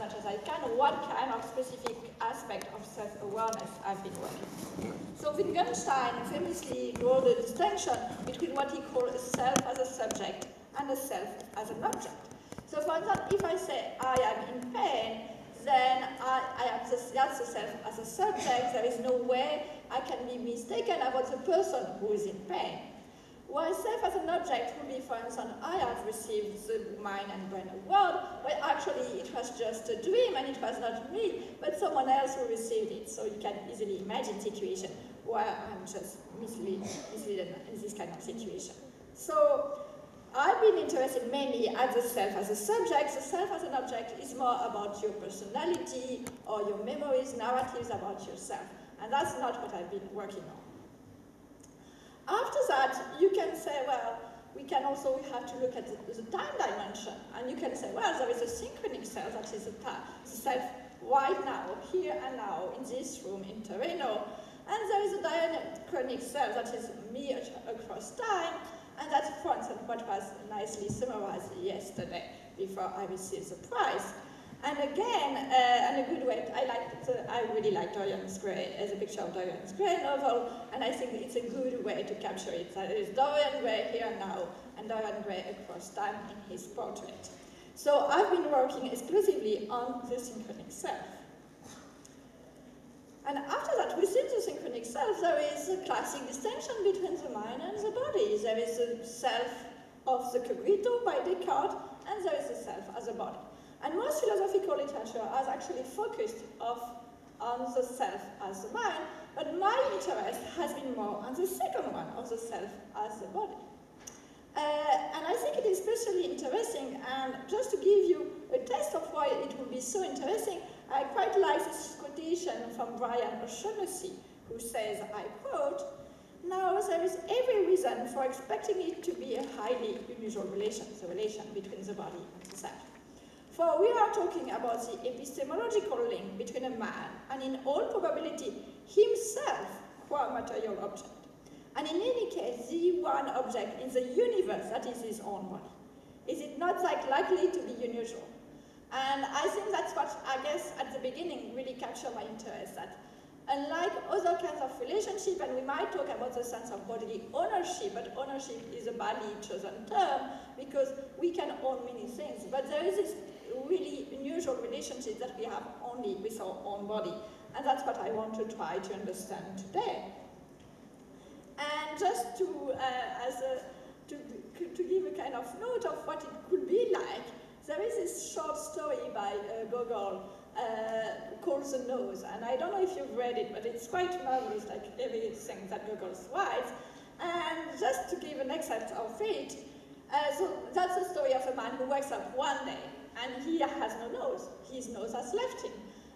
much as I can what kind of specific aspect of self-awareness I've been working on. So Wittgenstein famously drew the distinction between what he called a self as a subject and a self as an object. So for example, if I say I am in pain, then that's the self as a subject. There is no way I can be mistaken about the person who is in pain. While self as an object would be, for instance, I have received the Mind and Brain Award, but actually it was just a dream and it was not me, but someone else who received it. So you can easily imagine situations where I'm just misled in this kind of situation. So I've been interested mainly at the self as a subject. The self as an object is more about your personality or your memories, narratives about yourself. And that's not what I've been working on. After that, you can say, well, we have to look at the time dimension. And you can say, well, there is a synchronic self, that is the self right now, here and now, in this room in Torino. And there is a diachronic self, that is me across time. And that's, for instance, what was nicely summarized yesterday before I received the prize. And again, and a good way, I really like Dorian Gray as a picture of Dorian Gray novel, and I think it's a good way to capture it. There is Dorian Gray here and now, and Dorian Gray across time in his portrait. So I've been working exclusively on the synchronic self. And after that, within the synchronic self, there is a classic distinction between the mind and the body. There is the self of the cogito by Descartes, and there is the self as a body. And most philosophical literature has actually focused on the self as the mind, but my interest has been more on the second one, of the self as the body. And I think it is especially interesting, and just to give you a taste of why it will be so interesting, I quite like this quotation from Brian O'Shaughnessy, who says, I quote, "Now there is every reason for expecting it to be a highly unusual relation, the relation between the body and the self. For we are talking about the epistemological link between a man and in all probability himself qua material object. And in any case, the one object in the universe that is his own body. Is it not likely to be unusual?" And I think that's what, I guess, at the beginning really captured my interest, that unlike other kinds of relationship, and we might talk about the sense of bodily ownership, but ownership is a badly chosen term because we can own many things, but there is this really unusual relationship that we have only with our own body, and that's what I want to try to understand today. And just to give a kind of note of what it could be like, there is this short story by Gogol called The Nose, and I don't know if you've read it, but it's quite marvelous, like everything that Gogol writes. And just to give an excerpt of it, so that's the story of a man who wakes up one day and he has no nose. His nose has left him.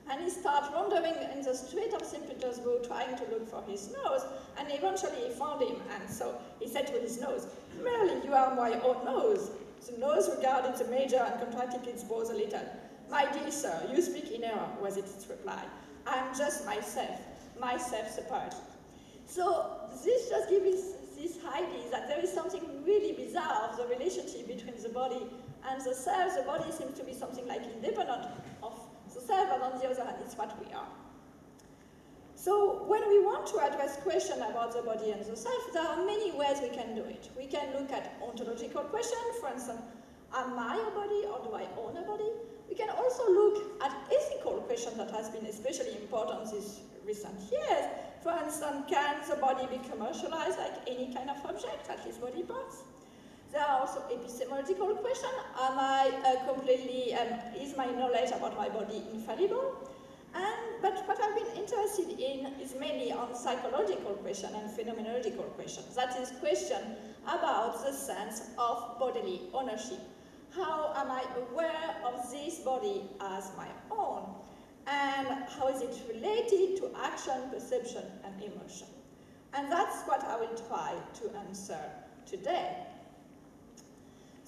And he starts wandering in the street of St. Petersburg trying to look for his nose, and eventually he found him, and so he said to his nose, "Merely, you are my own nose." The nose regarded the major and contracted its brows a little. "My dear sir, you speak in error," was its reply. "I am just myself separate." So this just gives this idea that there is something really bizarre of the relationship between the body and the self. The body seems to be something like independent of the self, but on the other hand, it's what we are. So when we want to address questions about the body and the self, there are many ways we can do it. We can look at ontological questions, for instance, am I a body or do I own a body? We can also look at ethical questions that has been especially important these recent years. For instance, can the body be commercialized like any kind of object, at least body parts? There are also epistemological questions. Am I is my knowledge about my body infallible? But what I've been interested in is mainly on psychological questions and phenomenological questions. That is question about the sense of bodily ownership. How am I aware of this body as my own? And how is it related to action, perception, and emotion? And that's what I will try to answer today.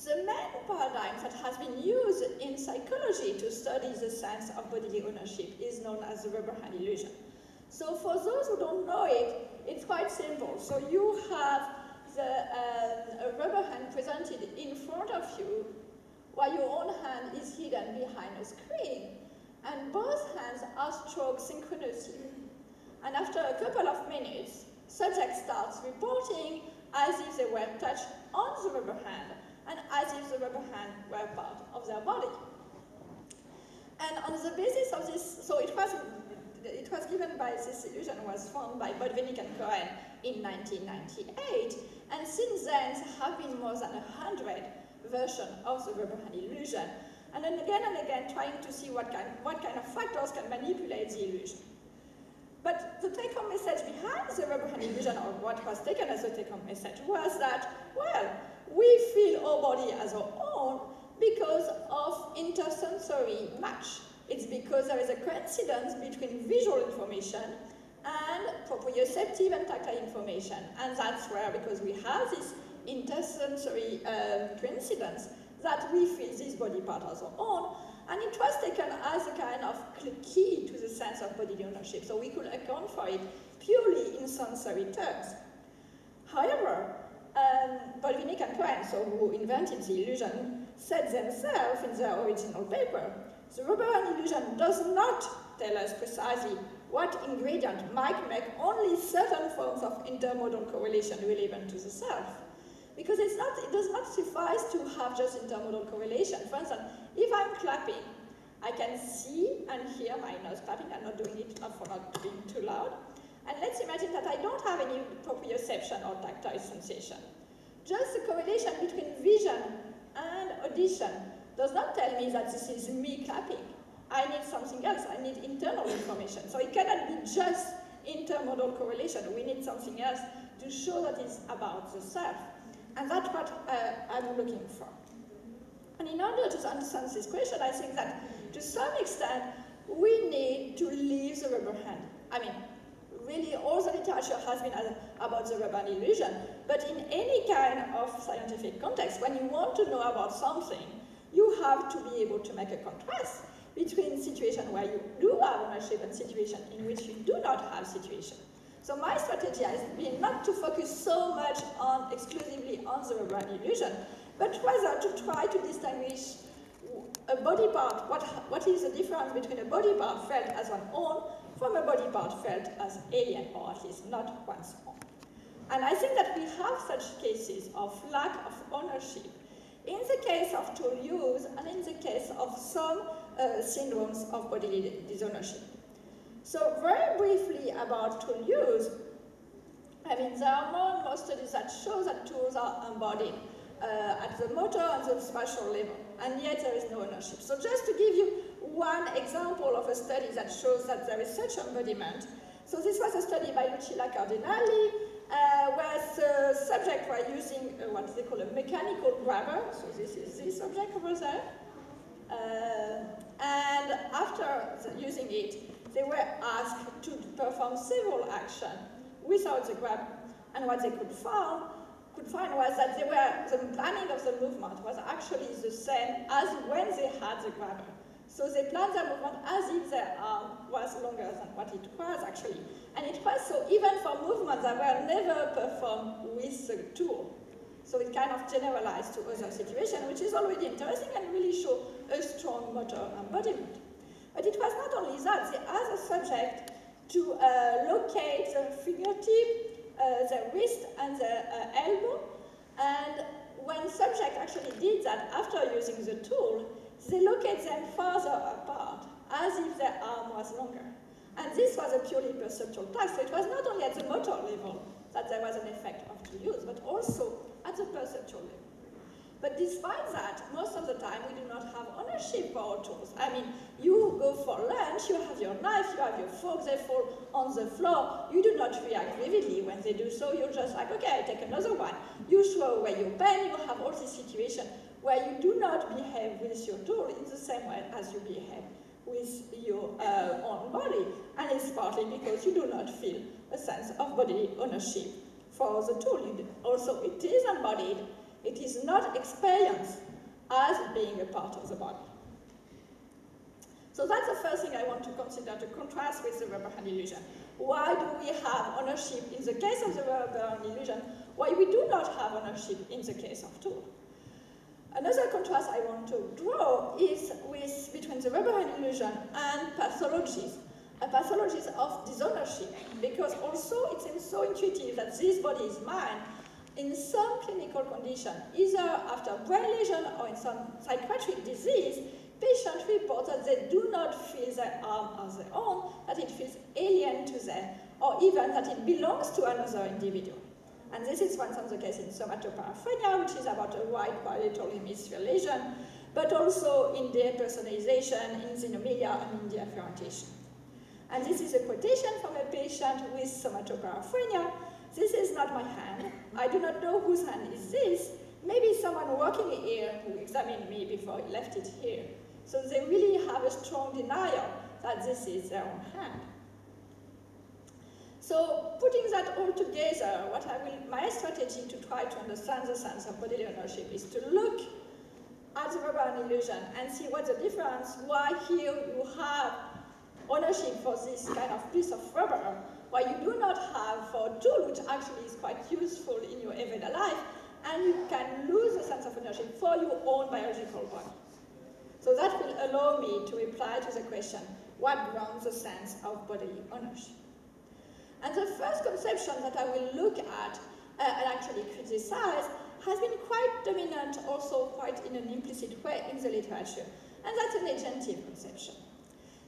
The main paradigm that has been used in psychology to study the sense of bodily ownership is known as the rubber hand illusion. So for those who don't know it, it's quite simple. So you have a rubber hand presented in front of you, while your own hand is hidden behind a screen. are stroked synchronously. And after a couple of minutes, subject starts reporting as if they were touched on the rubber hand and as if the rubber hand were part of their body. And on the basis of this, so it was given by this illusion was found by Botvinnik and Cohen in 1998, and since then there have been more than 100 versions of the rubber hand illusion, and then and again trying to see what kind of factors can manipulate the illusion. But the take-home message behind the rubber hand illusion, or what was taken as a take-home message, was that, well, we feel our body as our own because of intersensory match. It's because there is a coincidence between visual information and proprioceptive and tactile information. And that's where, because we have this intersensory coincidence, that we feel this body part as our own. And it was taken as a kind of key to the sense of bodily ownership. So we could account for it purely in sensory terms. However, Botvinnik and Cohen, so who invented the illusion, said themselves in their original paper, the rubber hand illusion does not tell us precisely what ingredient might make only certain forms of intermodal correlation relevant to the self. Because it does not suffice to have just intermodal correlation. For instance, if I'm clapping, I can see and hear my nose clapping. I'm not doing it for not being too loud. And let's imagine that I don't have any proprioception or tactile sensation. Just the correlation between vision and audition does not tell me that this is me clapping. I need something else. I need internal information. So it cannot be just intermodal correlation. We need something else to show that it's about the self. And that's what I'm looking for. And in order to understand this question, I think that to some extent, we need to leave the rubber hand. I mean, really all the literature has been about the rubber hand illusion, but in any kind of scientific context, when you want to know about something, you have to be able to make a contrast between situations where you do have ownership and situations in which you do not have situation. So my strategy has been not to focus so much on exclusively on the rubber hand illusion, but rather to try to distinguish a body part, what is the difference between a body part felt as one's own from a body part felt as alien, or at least not one's own. And I think that we have such cases of lack of ownership in the case of tool use and in the case of some syndromes of bodily disownership. So very briefly about tool use, I mean, there are more and more studies that show that tools are embodied at the motor and the spatial level, and yet there is no ownership. So just to give you one example of a study that shows that there is such embodiment. So this was a study by Lucilla Cardinali, where the subject were using what they call a mechanical grabber. So this is this object over there. And after using it, they were asked to perform several actions without the grab. And what they could find was that the planning of the movement was actually the same as when they had the grabber. So they planned their movement as if their arm was longer than what it was actually. And it was so even for movements that were never performed with the tool. So it kind of generalized to other situations, which is already interesting and really show a strong motor embodiment. But it was not only that, they asked the subject to locate the fingertip, the wrist, and the elbow. And when subject actually did that after using the tool, they locate them farther apart, as if their arm was longer. And this was a purely perceptual task. So it was not only at the motor level that there was an effect of tool use, but also at the perceptual level. But despite that, most of the time we do not have ownership for our tools. I mean, you go for lunch, you have your knife, you have your fork, they fall on the floor. You do not react vividly when they do so. You're just like, okay, I take another one. You throw away your pen. You have all this situation where you do not behave with your tool in the same way as you behave with your own body. And it's partly because you do not feel a sense of bodily ownership for the tool. Also, it is embodied. It is not experienced as being a part of the body. So that's the first thing I want to consider to contrast with the rubber hand illusion. Why do we have ownership in the case of the rubber hand illusion, why we do not have ownership in the case of tool? Another contrast I want to draw is between the rubber hand illusion and pathologies. a pathology of disownership, because also it seems so intuitive that this body is mine. In some clinical condition, either after brain lesion or in some psychiatric disease, patients report that they do not feel their arm as their own, that it feels alien to them, or even that it belongs to another individual. And this is, for instance, the case in somatoparaphrenia, which is about a right parietal hemisphere lesion, but also in depersonalization, in xenomelia, and in differentiation. And this is a quotation from a patient with somatoparaphrenia. This is not my hand. I do not know whose hand is this. Maybe someone working here who examined me before he left it here. So they really have a strong denial that this is their own hand. So putting that all together, my strategy to try to understand the sense of bodily ownership is to look at the rubber illusion and see what's the difference, why here you have ownership for this kind of piece of rubber, why you do not have for a tool which actually is quite useful in your everyday life, and you can lose the sense of ownership for your own biological body. So that will allow me to reply to the question, what grounds the sense of bodily ownership? And the first conception that I will look at and actually criticize has been quite dominant, also quite in an implicit way in the literature, and that's an agentive conception.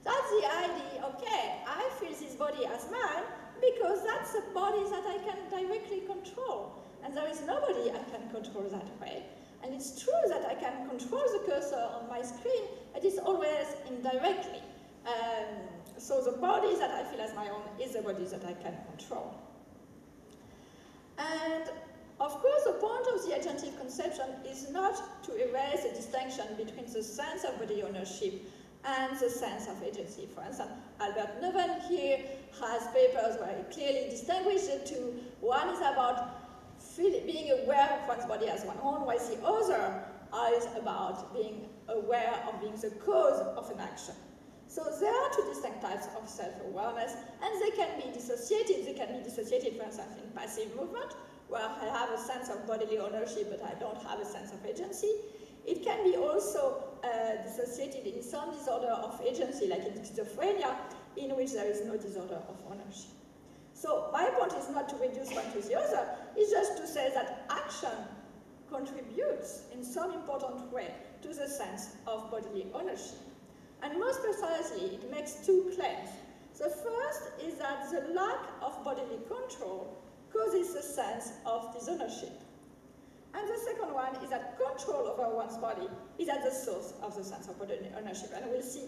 That's the idea, okay, I feel this body as mine because that's a body that I can directly control, and there is nobody I can control that way. And it's true that I can control the cursor on my screen, it is always indirectly. So the body that I feel as my own is the body that I can control. And of course, the point of the agentive conception is not to erase the distinction between the sense of body ownership and the sense of agency. For instance, Albert Neuven here has papers where he clearly distinguishes the two. One is about being aware of one's body as one own, while the other is about being aware of being the cause of an action. So there are two distinct types of self-awareness, and they can be dissociated. They can be dissociated, for instance, in passive movement, where I have a sense of bodily ownership, but I don't have a sense of agency. It can be also dissociated in some disorder of agency, like in schizophrenia, in which there is no disorder of ownership. So my point is not to reduce one to the other, it's just to say that action contributes in some important way to the sense of bodily ownership. And most precisely, it makes two claims. The first is that the lack of bodily control causes a sense of disownership. And the second one is that control over one's body is at the source of the sense of bodily ownership. And we'll see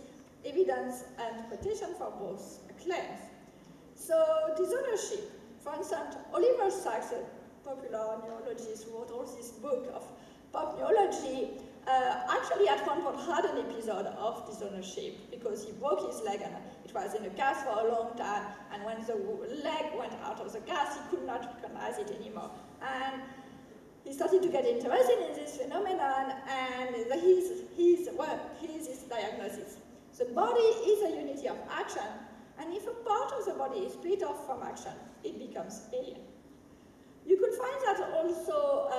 evidence and quotation for both claims. So disownership, for instance, Oliver Sacks, a popular neurologist who wrote all this book of pop neurology, actually at one point had an episode of disownership because he broke his leg and it was in a cast for a long time, and when the leg went out of the cast, he could not recognize it anymore. And he started to get interested in this phenomenon, and here's his diagnosis. The body is a unity of action, and if a part of the body is split off from action, it becomes alien. You could find that also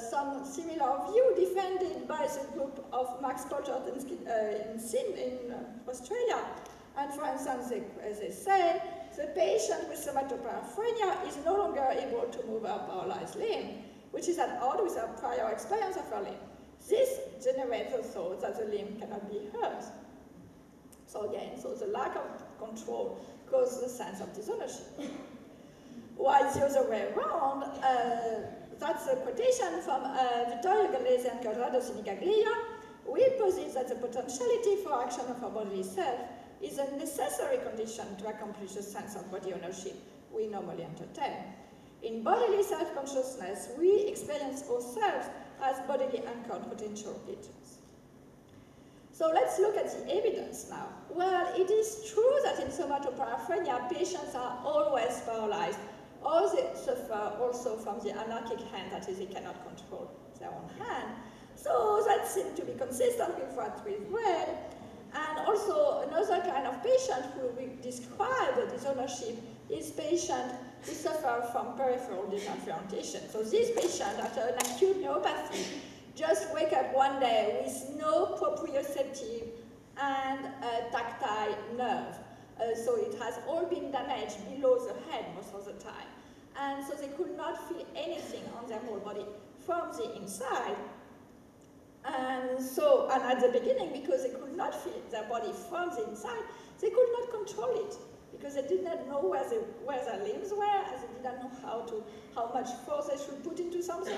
some similar view defended by the group of Max Colchart in Australia. And for instance, as they say, the patient with somatoparaphrenia is no longer able to move her paralyzed limb, which is at odds with her prior experience of her limb. This generates the thought that the limb cannot be hers. So again, the lack of control causes a sense of disownership. While the other way around, that's a quotation from Vittorio Gallese and Corrado Sinigaglia. We posit that the potentiality for action of our bodily self is a necessary condition to accomplish the sense of body ownership we normally entertain. In bodily self-consciousness, we experience ourselves as bodily anchored potential agents. So let's look at the evidence now. Well, it is true that in somatoparaphrenia, patients are always paralyzed, or they suffer also from the anarchic hand, that is, they cannot control their own hand. So that seems to be consistent with what we've read. And also another kind of patient who we describe this ownership is patient who suffer from peripheral differentiation. So this patient, after an acute neuropathy, just wake up one day with no proprioceptive and tactile nerve. so it has all been damaged below the head most of the time. And so they could not feel anything on their whole body from the inside. And so, and at the beginning, because they could not feel their body from the inside, they could not control it, because they did not know where their limbs were, and they did not know how much force they should put into something.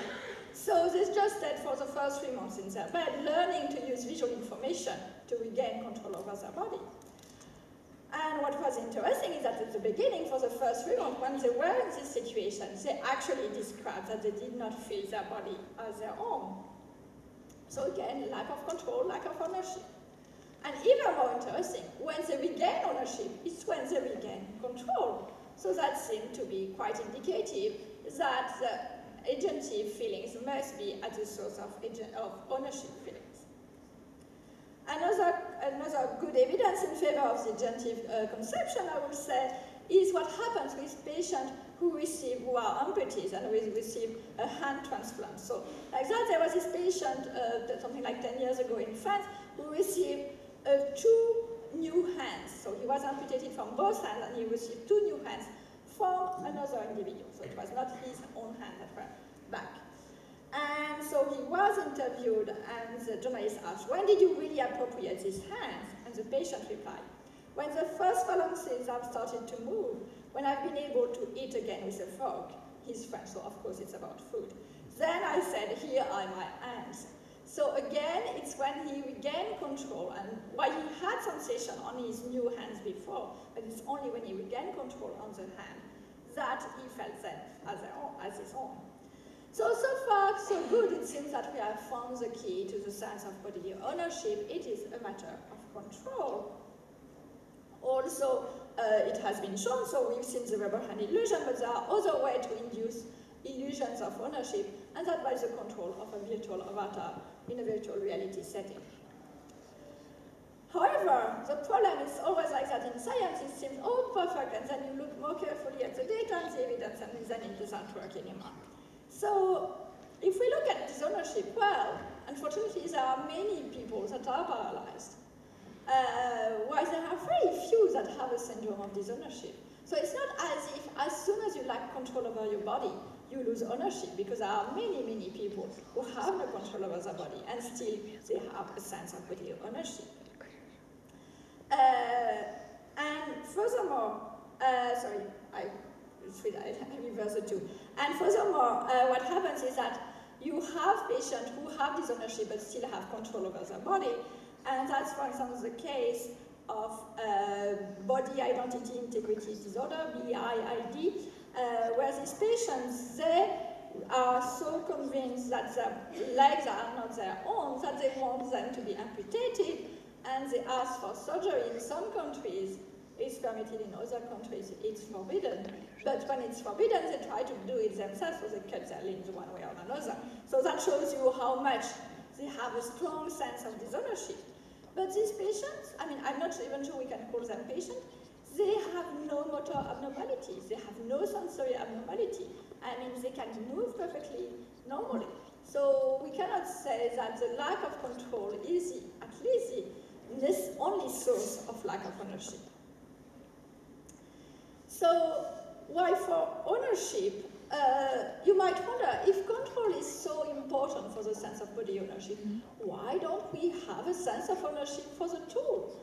So they just stayed for the first 3 months in their bed, learning to use visual information to regain control over their body. And what was interesting is that at the beginning, for the first 3 months, when they were in this situation, they actually described that they did not feel their body as their own. So again, lack of control, lack of ownership. And even more interesting, when they regain ownership, it's when they regain control. So that seemed to be quite indicative that the agentive feelings must be at the source of ownership feelings. Another good evidence in favor of the agentive conception, I would say, is what happens with patients who are amputees and who receive a hand transplant. So like that, there was this patient, something like 10 years ago in France, who received 2 new hands. So he was amputated from both hands, and he received 2 new hands from another individual. So it was not his own hand that were back. And so he was interviewed, and the journalist asked, when did you really appropriate these hands? And the patient replied, when the first phalanxes have started to move, when I've been able to eat again with a fork. He's French, so of course it's about food. Then I said, here are my hands. So again, it's when he regained control, and while he had sensation on his new hands before, but it's only when he regained control on the hand that he felt them as his own. So far, so good. It seems that we have found the key to the sense of bodily ownership. It is a matter of control. Also, it has been shown, so we've seen the rubber hand illusion, but there are other ways to induce illusions of ownership, and that by the control of a virtual avatar in a virtual reality setting. However, the problem is always like that in science. It seems all perfect, and then you look more carefully at the data and the evidence, and then it doesn't work anymore. So if we look at disownership, well, unfortunately, there are many people that are paralyzed, while there are very few that have a syndrome of disownership. So it's not as if as soon as you lack control over your body, you lose ownership, because there are many, many people who have no control over their body, and still they have a sense of bodily ownership. And furthermore, sorry, I reverse the two. And furthermore, what happens is that you have patients who have disownership but still have control over their body, and that's, for example, the case of body identity integrity disorder, BIID, where these patients, they are so convinced that their legs are not their own that they want them to be amputated, and they ask for surgery. In some countries, it's permitted, in other countries, it's forbidden. But when it's forbidden, they try to do it themselves, so they cut their limbs one way or another. So that shows you how much they have a strong sense of disownership. But these patients, I mean, I'm not even sure we can call them patients, they have no motor abnormalities, they have no sensory abnormality. I mean, they can move perfectly normally. So we cannot say that the lack of control is at least this only source of lack of ownership. So, why for ownership, you might wonder, if control is so important for the sense of body ownership, why don't we have a sense of ownership for the tool?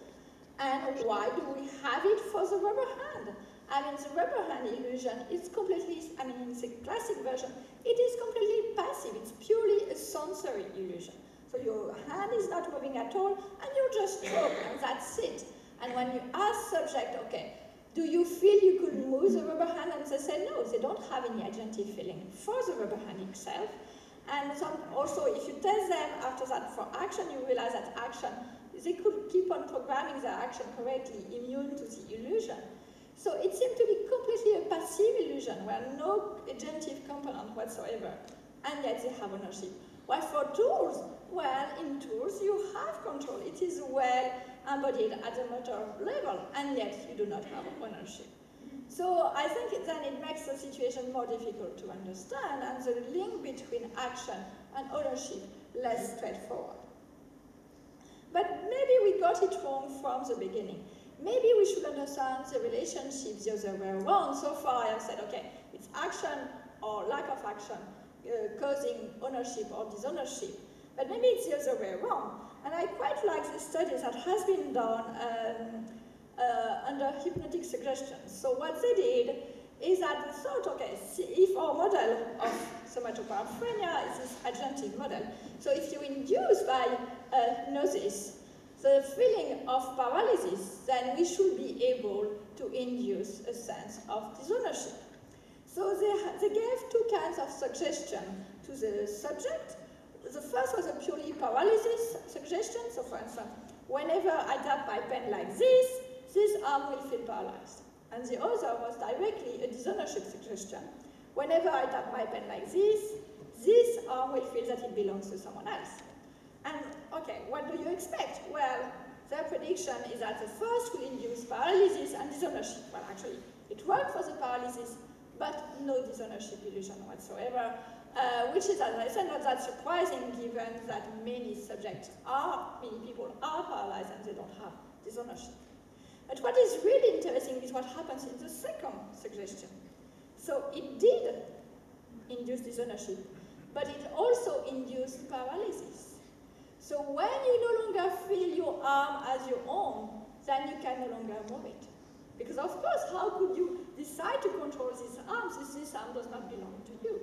And why do we have it for the rubber hand? I mean, the rubber hand illusion is completely, I mean, in the classic version, it is completely passive. It's purely a sensory illusion. So your hand is not moving at all, and you just stroke, and that's it. And when you ask subject, okay, do you feel you could move the rubber hand? And they say no, they don't have any agentive feeling for the rubber hand itself. And also, if you test them after that for action, you realize that action, they could keep on programming their action correctly, immune to the illusion. So it seemed to be completely a passive illusion, where no agentive component whatsoever, and yet they have ownership. While for tools, well, in tools you have control. It is well embodied at the motor level, and yet you do not have ownership. So I think then it makes the situation more difficult to understand, and the link between action and ownership less straightforward. But maybe we got it wrong from the beginning. maybe we should understand the relationship the other way around. So far I have said, okay, it's action or lack of action causing ownership or disownership. But maybe it's the other way around. And I quite like the studies that has been done under hypnotic suggestions. So what they did is that they thought, okay, if our model of somatoparaphrenia is this adjunctive model, so if you induce by hypnosis the feeling of paralysis, then we should be able to induce a sense of disownership. So they gave two kinds of suggestion to the subject. The first was a purely paralysis suggestion. So for instance, whenever I tap my pen like this arm will feel paralyzed. And the other was directly a disownership suggestion. Whenever I tap my pen like this arm will feel that it belongs to someone else. And okay, what do you expect? Well, their prediction is that the first will induce paralysis and disownership. Well, actually, it worked for the paralysis, but no disownership illusion whatsoever, which is, as I said, not that surprising given that many people are paralyzed and they don't have disownership. But what is really interesting is what happens in the second suggestion. So it did induce disownership, but it also induced paralysis. So when you no longer feel your arm as your own, then you can no longer move it. Because of course, how could you decide to control these arms if this arm does not belong to you?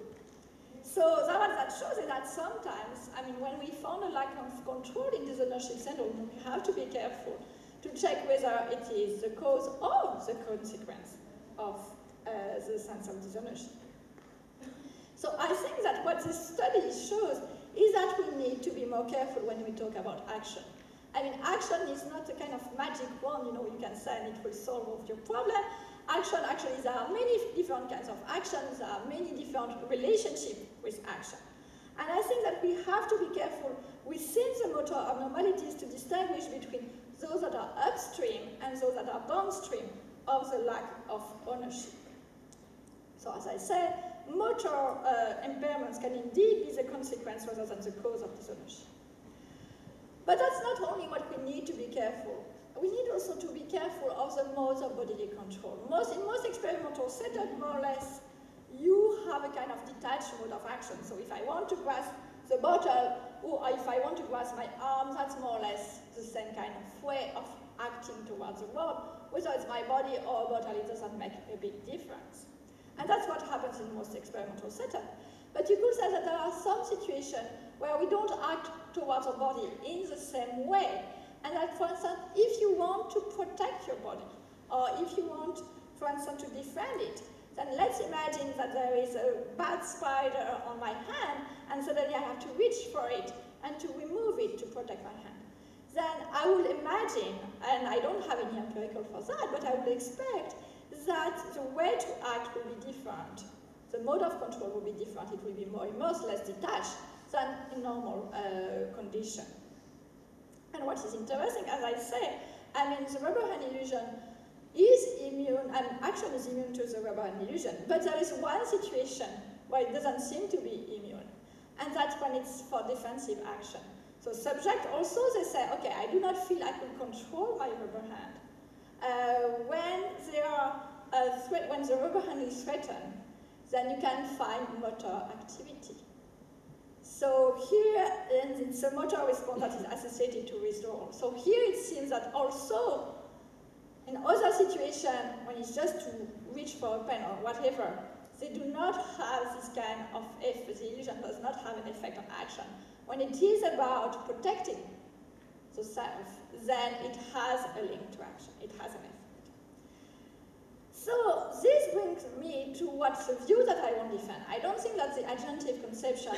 So that shows that sometimes, I mean, when we found a lack of control in disownership syndrome, we have to be careful to check whether it is the cause or the consequence of the sense of disownership. So I think that what this study shows is that we need to be more careful when we talk about action. I mean, action is not a kind of magic wand, you know, you can say and it will solve all your problem. Action, actually, there are many different kinds of actions, there are many different relationships with action. And I think that we have to be careful within the motor abnormalities to distinguish between those that are upstream and those that are downstream of the lack of ownership. So as I said, motor impairments can indeed be the consequence rather than the cause of disownership. But that's not only what we need to be careful. We need also to be careful of the modes of bodily control. In most experimental setups, more or less, you have a kind of detached mode of action. So if I want to grasp the bottle, or if I want to grasp my arm, that's more or less the same kind of way of acting towards the world. Whether it's my body or a bottle, it doesn't make a big difference. And that's what happens in most experimental setups. But you could say that there are some situations where we don't act towards our body in the same way. And that, for instance, if you want to protect your body, or if you want, for instance, to defend it, then let's imagine that there is a bad spider on my hand, and suddenly I have to reach for it and to remove it to protect my hand. Then I will imagine, and I don't have any empirical for that, but I would expect that the way to act will be different. The mode of control will be different. It will be more immersed, less detached than in normal condition. And what is interesting, as I say, I mean, the rubber hand illusion is immune, and action is immune to the rubber hand illusion, but there is one situation where it doesn't seem to be immune, and that's when it's for defensive action. So subject also, they say, okay, I do not feel I can control my rubber hand. When the rubber hand is threatened, then you can find motor activity. So here, it's a motor response that is associated to withdrawal. So here it seems that also, in other situations, when it's just to reach for a pen or whatever, they do not have this kind of effect. The illusion does not have an effect on action. When it is about protecting the self, then it has a link to action. It has an effect. So this brings me to what's the view that I want to defend. I don't think that the adjunctive conception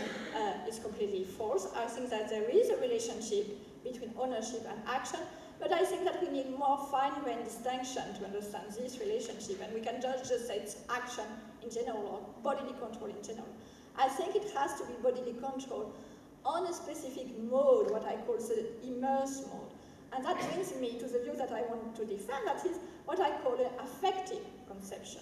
is completely false. I think that there is a relationship between ownership and action, but I think that we need more fine-grained distinction to understand this relationship, and we can just say it's action in general or bodily control in general. I think it has to be bodily control on a specific mode, what I call the immersed mode. And that brings me to the view that I want to defend, that is what I call an affective conception.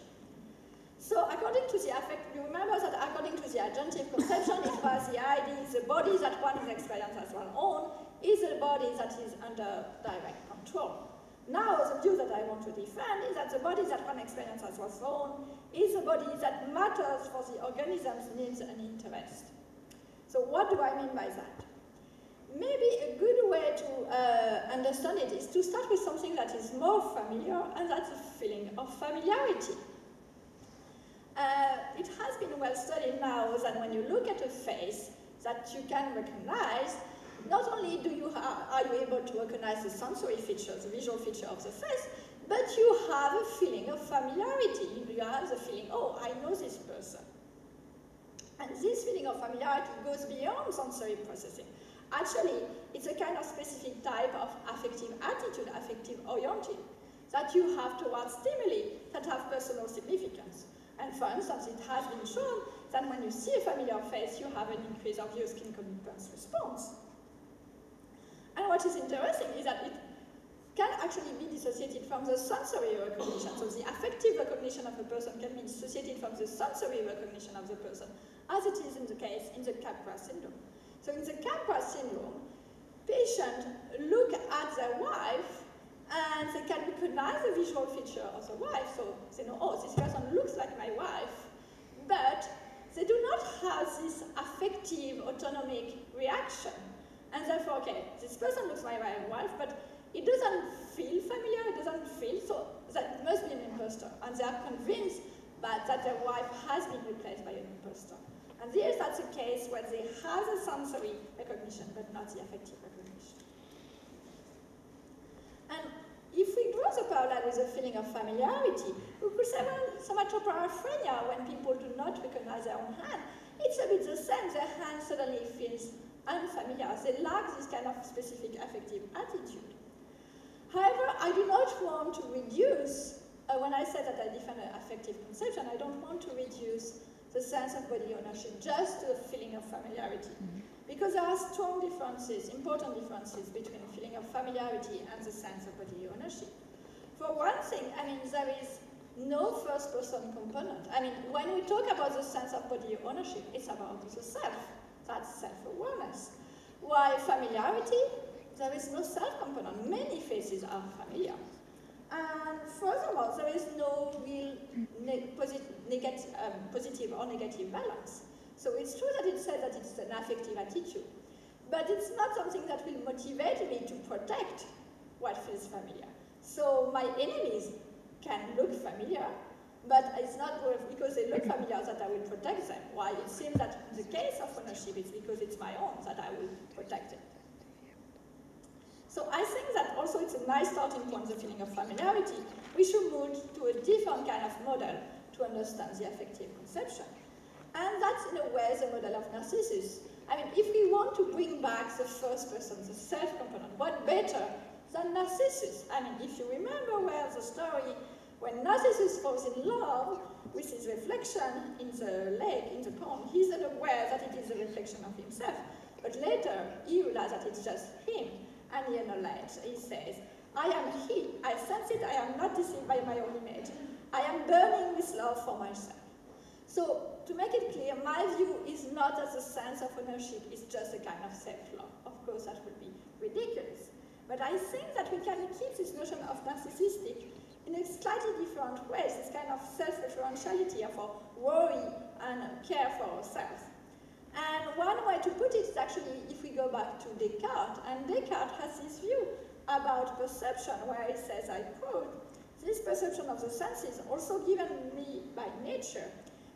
So according to the you remember that according to the adjunctive conception, it was the idea the body that one is experienced as one's own is a body that is under direct control. Now, the view that I want to defend is that the body that one experiences as one's own is a body that matters for the organism's needs and interests. So what do I mean by that? Maybe a good way to understand it is to start with something that is more familiar, and that's a feeling of familiarity. It has been well studied now that when you look at a face that you can recognize, not only are you able to recognize the sensory features, the visual feature of the face, but you have a feeling of familiarity. You have the feeling, oh, I know this person. And this feeling of familiarity goes beyond sensory processing. Actually, it's a kind of specific type of affective attitude, affective oriented, that you have towards stimuli that have personal significance. And for instance, it has been shown that when you see a familiar face, you have an increase of your skin commitment response. And what is interesting is that it can actually be dissociated from the sensory recognition. So the affective recognition of a person can be dissociated from the sensory recognition of the person, as it is in the case in the Capgras syndrome. So in the Capgras syndrome, patients look at their wife and they can recognize the visual feature of the wife. So they know, oh, this person looks like my wife, but they do not have this affective autonomic reaction. And therefore, okay, this person looks like my wife, but it doesn't feel familiar, it doesn't feel, so that must be an imposter. And they are convinced that their wife has been replaced by an imposter. And there, that's a case where they have the sensory recognition, but not the affective recognition. And if we draw the parallel with the feeling of familiarity, we could say, well, somatoparaphrenia, when people do not recognize their own hand, it's a bit the same. Their hand suddenly feels unfamiliar. They lack this kind of specific affective attitude. However, I do not want to reduce, when I say that I defend an affective conception, I don't want to reduce the sense of body ownership just to a feeling of familiarity. Because there are strong differences, important differences between a feeling of familiarity and the sense of body ownership. For one thing, I mean, there is no first-person component. I mean, when we talk about the sense of body ownership, it's about the self. That's self-awareness. While familiarity, there is no self-component. Many faces are familiar. And furthermore, there is no real positive or negative balance. So it's true that it says that it's an affective attitude, but it's not something that will motivate me to protect what feels familiar. So my enemies can look familiar, but it's not because they look familiar that I will protect them. Why? It seems that in the case of ownership, it's because it's my own that I will protect it. So I think that also it's a nice starting point, the feeling of familiarity. We should move to a different kind of model to understand the affective conception. And that's, in a way, the model of Narcissus. I mean, if we want to bring back the first person, the self-component, what better than Narcissus? I mean, if you remember well the story, when Narcissus falls in love with his reflection in the lake, in the pond, he's not aware that it is a reflection of himself. But later, he realizes that it's just him. And he analyzes, he says, I am he, I sense it, I am not deceived by my own image. I am burning with love for myself. So, to make it clear, my view is not that the sense of ownership is just a kind of self-love. Of course, that would be ridiculous. But I think that we can keep this notion of narcissistic in a slightly different way, this kind of self-referentiality of our worry and care for ourselves. And one way to put it is actually, if we go back to Descartes, and Descartes has this view about perception, where he says, I quote, this perception of the senses, also given me by nature,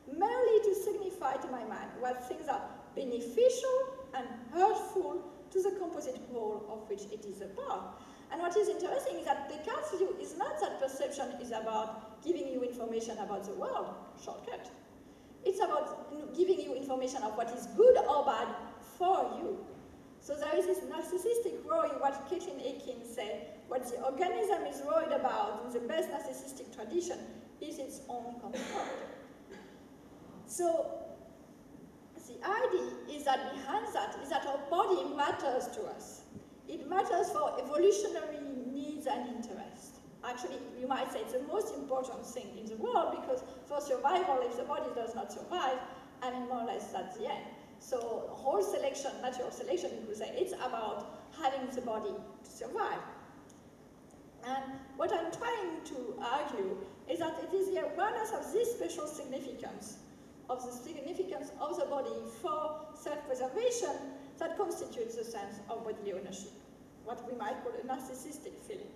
merely to signify to my mind what things are beneficial and hurtful to the composite whole of which it is a part. And what is interesting is that Descartes' view is not that perception is about giving you information about the world, shortcut. It's about giving you information of what is good or bad for you. So there is this narcissistic worry, what Caitlin Aiken said, what the organism is worried about in the best narcissistic tradition is its own comfort. So the idea is that behind that is that our body matters to us. It matters for evolutionary needs and interests. Actually, you might say it's the most important thing in the world because for survival, if the body does not survive, I mean, more or less that's the end. So whole selection, natural selection, you could say, it's about having the body to survive. And what I'm trying to argue is that it is the awareness of this special significance, of the significance of the body for self-preservation, that constitutes the sense of bodily ownership, what we might call a narcissistic feeling.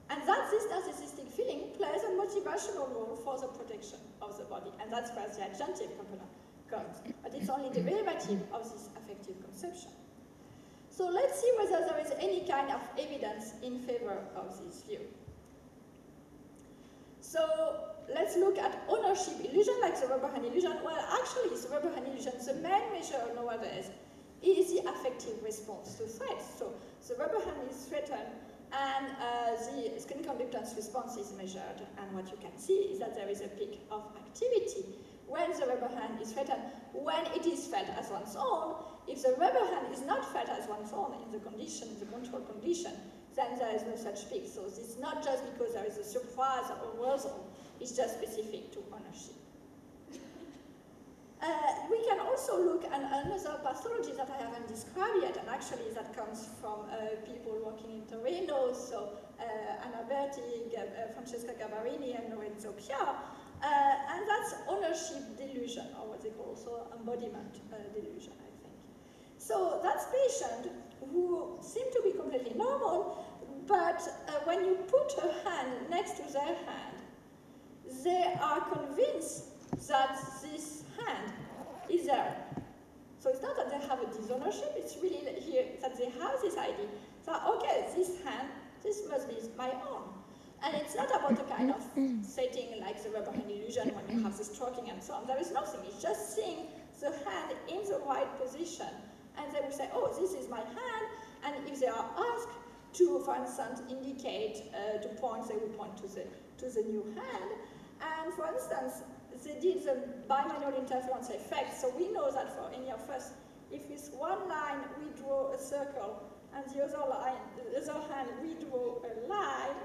And that this narcissistic feeling plays a motivational role for the protection of the body, and that's where the agentive component comes. But it's only the derivative of this affective conception. So let's see whether there is any kind of evidence in favor of this view. So let's look at ownership illusion, like the rubber hand illusion. Well, actually, the rubber hand illusion, the main measure nowadays is the affective response to threats. So the rubber hand is threatened, and the skin conductance response is measured. And what you can see is that there is a peak of activity when the rubber hand is threatened, when it is felt as one's own. If the rubber hand is not felt as one's own in the condition, the control condition, then there is no such peak. So it's not just because there is a surprise or arousal, it's just specific to ownership. We can also look at another pathology that I haven't described yet, and actually that comes from people working in Torino, so Anna Berti, Francesca Gavarini, and Lorenzo Pia, and that's ownership delusion, or what they call also embodiment delusion, I think. So that's patients who seem to be completely normal, but when you put a hand next to their hand, they are convinced that this hand is there. So it's not that they have a disownership, it's really here that they have this idea that, okay, this hand, this must be my own. And it's not about a kind of setting like the rubber hand illusion when you have the stroking and so on. There is nothing, it's just seeing the hand in the right position. And they will say, oh, this is my hand. And if they are asked to, for instance, indicate to point, they will point to the new hand. And for instance, they did the bimanual interference effect. So we know that for any of us, if with one line we draw a circle and the other hand we draw a line,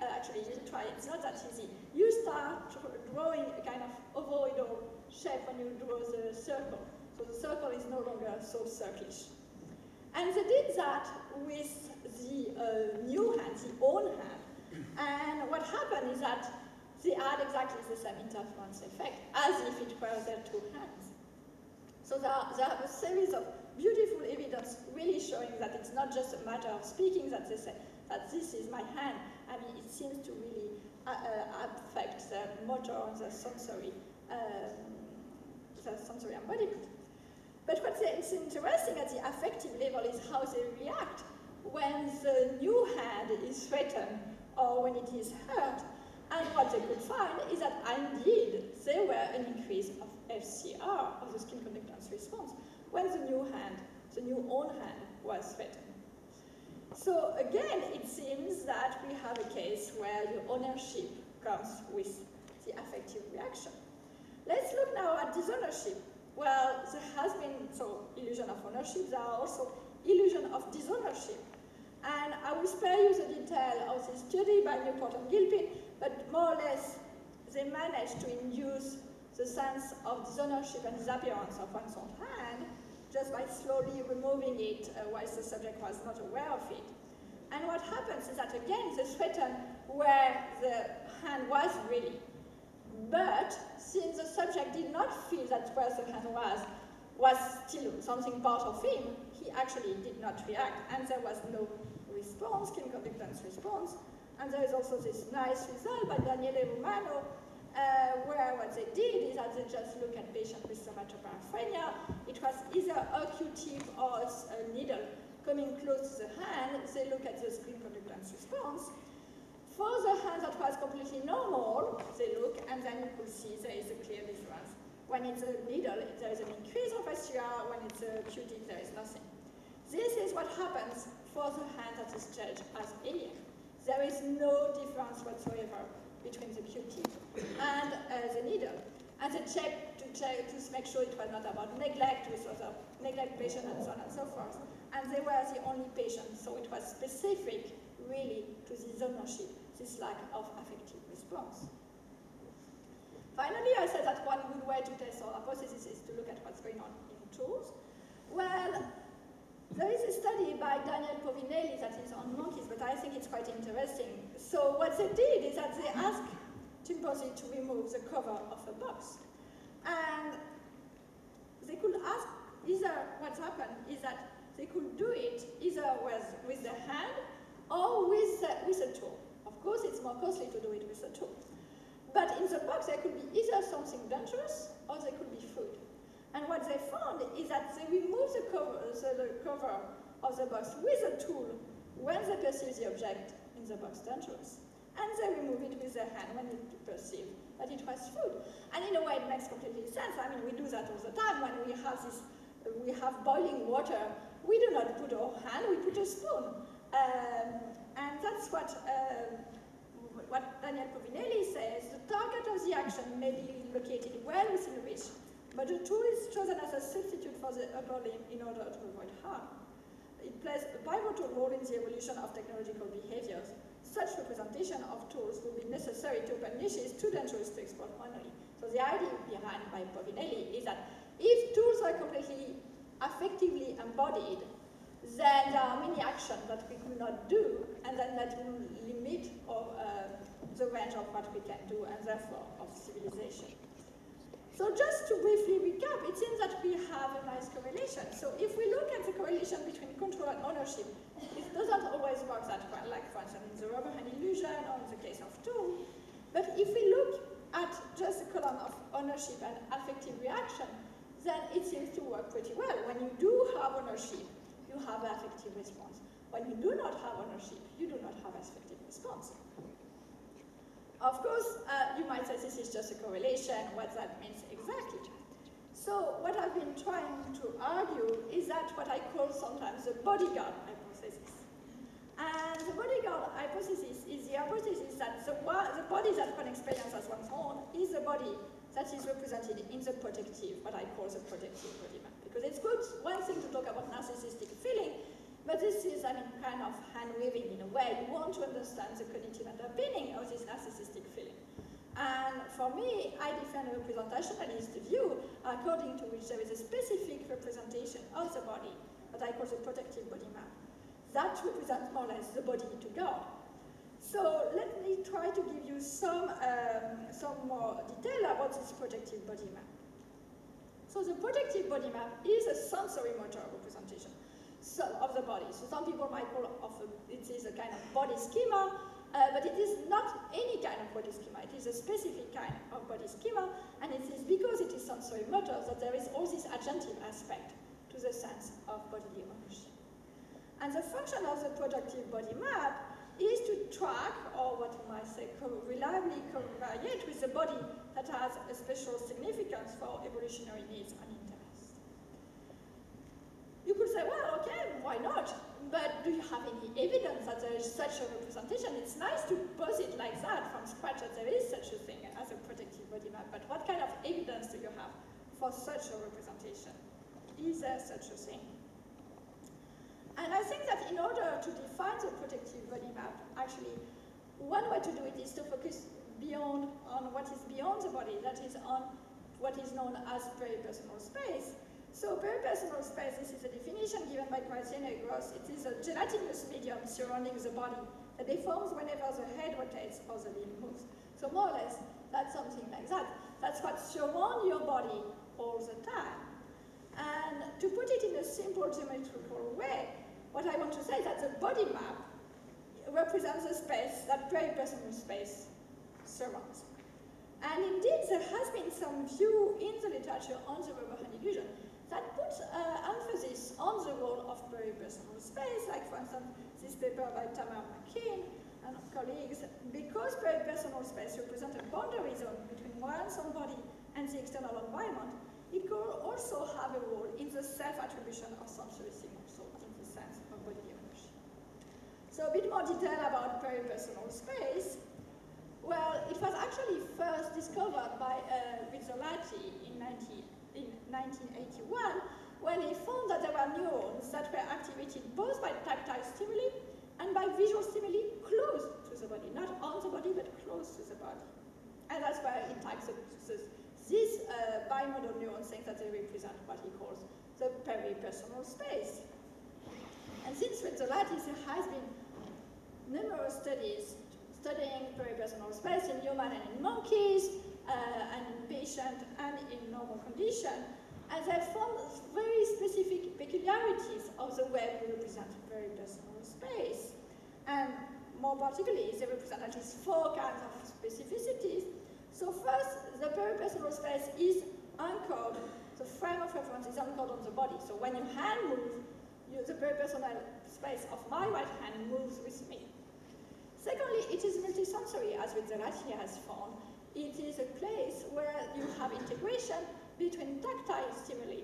actually you try, it's not that easy. You start drawing a kind of ovoidal shape when you draw the circle. So the circle is no longer so circlish. And they did that with the new hand, the own hand. And what happened is that they had exactly the same interference effect as if it were their two hands. So there are a series of beautiful evidence really showing that it's not just a matter of speaking that they say that this is my hand. I mean, it seems to really affect their motor and their sensory embodiment. But what's interesting at the affective level is how they react when the new hand is threatened or when it is hurt. And what they could find is that indeed there were an increase of FCR, of the skin conductance response, when the new hand, the new own hand, was threatened. So again, it seems that we have a case where the ownership comes with the affective reaction. Let's look now at disownership. Well, there has been, so illusion of ownership, there are also illusion of disownership. And I will spare you the detail of this study by Newport and Gilpin, but more or less they managed to induce the sense of disownership and disappearance of one's own hand just by slowly removing it whilst the subject was not aware of it. And what happens is that again, they threaten where the hand was really. But since the subject did not feel that where the hand was still something part of him, he actually did not react, and there was no response, skin conductance response. And there is also this nice result by Daniele Romano, where what they did is that they just look at patients with somatoparaphrenia. It was either a Q-tip or a needle coming close to the hand. They look at the skin conductance response. For the hand that was completely normal, they look, and then you could see there is a clear difference. When it's a needle, there is an increase of SCR. When it's a Q-tip, there is nothing. This is what happens for the hand that is judged as alien. There is no difference whatsoever between the Q-tip and the needle. And they checked to make sure it was not about neglect with other neglect patients and so on and so forth. And they were the only patients, so it was specific really to this ownership, this lack of affective response. Finally, I said that one good way to test our hypothesis is to look at what's going on in tools. Well, There is a study by Daniel Povinelli that is on monkeys, but I think it's quite interesting. So what they did is that they asked chimpanzees to remove the cover of a box. And they could ask, what's happened is that they could do it either with the hand or with a tool. Of course, it's more costly to do it with a tool. But in the box, there could be either something dangerous or there could be food. And what they found is that they remove the cover of the box with a tool when they perceive the object in the box dangerous. And they remove it with their hand when they perceive that it was food. And in a way, it makes completely sense. I mean, we do that all the time when we have boiling water. We do not put our hand, we put a spoon. And that's what Daniel Povinelli says. The target of the action may be located well within reach, but the tool is chosen as a substitute for the upper limb in order to avoid harm. It plays a pivotal role in the evolution of technological behaviors. Such representation of tools will be necessary to open niches too dangerous to exploit manually. So the idea behind by Povinelli is that if tools are completely effectively embodied, then there are many actions that we could not do, and then that will limit the range of what we can do, and therefore of civilization. So just to briefly recap, it seems that we have a nice correlation. So if we look at the correlation between control and ownership, it doesn't always work that well, like for instance in the rubber hand illusion or in the case of tool. But if we look at just the column of ownership and affective reaction, then it seems to work pretty well. When you do have ownership, you have an affective response. When you do not have ownership, you do not have an affective response. Of course, you might say this is just a correlation, what that means exactly. So what I've been trying to argue is that what I call sometimes the bodyguard hypothesis. And the bodyguard hypothesis is the hypothesis that the body that one experiences as one's own is the body that is represented in the protective, what I call the protective body map. Because it's good, one thing to talk about narcissistic feeling, but this is kind of hand-waving in a way. You want to understand the cognitive underpinning of this narcissistic feeling. And for me, I defend a representationalist view according to which there is a specific representation of the body that I call the protective body map. That represents more or less the body to guard. So let me try to give you some more detail about this protective body map. So the protective body map is a sensory motor representation of the body. So some people might call it is a kind of body schema, but it is not any kind of body schema. It is a specific kind of body schema, and it is because it is sensory motor that there is all this agentive aspect to the sense of bodily ownership. And the function of the protective body map is to track, or what you might say, reliably correlate with the body that has a special significance for evolutionary needs and interests. You could say, well, okay, why not? But do you have any evidence that there is such a representation? It's nice to posit like that from scratch that there is such a thing as a protective body map, but what kind of evidence do you have for such a representation? Is there such a thing? And I think that in order to define the protective body map, actually, one way to do it is to focus on what is beyond the body, that is on what is known as peripersonal space. So peripersonal space, this is a definition given by Gross. It is a gelatinous medium surrounding the body that deforms whenever the head rotates or the limb moves. So more or less, that's something like that. That's what surrounds your body all the time. And to put it in a simple geometrical way, what I want to say is that the body map represents the space that peripersonal space surrounds. And indeed, there has been some view in the literature on the rubber hand illusion that puts emphasis on the role of peripersonal space, like for instance, this paper by Tamar McKean and colleagues, because peripersonal space represents a boundary zone between one's own body and the external environment. It could also have a role in the self-attribution of sensory signals, so in the sense of bodily ownership. So a bit more detail about peripersonal space. Well, it was actually first discovered by Rizzolatti in 1981, when he found that there were neurons that were activated both by tactile stimuli and by visual stimuli close to the body, not on the body, but close to the body. And that's why he types these bimodal neurons, saying that they represent what he calls the peripersonal space. And since Frédérique, there has been numerous studies studying peripersonal space in human and in monkeys, and in patient and in normal condition, and they found very specific peculiarities of the way we represent peripersonal space. And more particularly, they represent at least 4 kinds of specificities. So first, the peripersonal space is anchored, the frame of reference is anchored on the body. So when your hand moves, the peripersonal space of my right hand moves with me. Secondly, it is multisensory, as Frédérique has found. It is a place where you have integration between tactile stimuli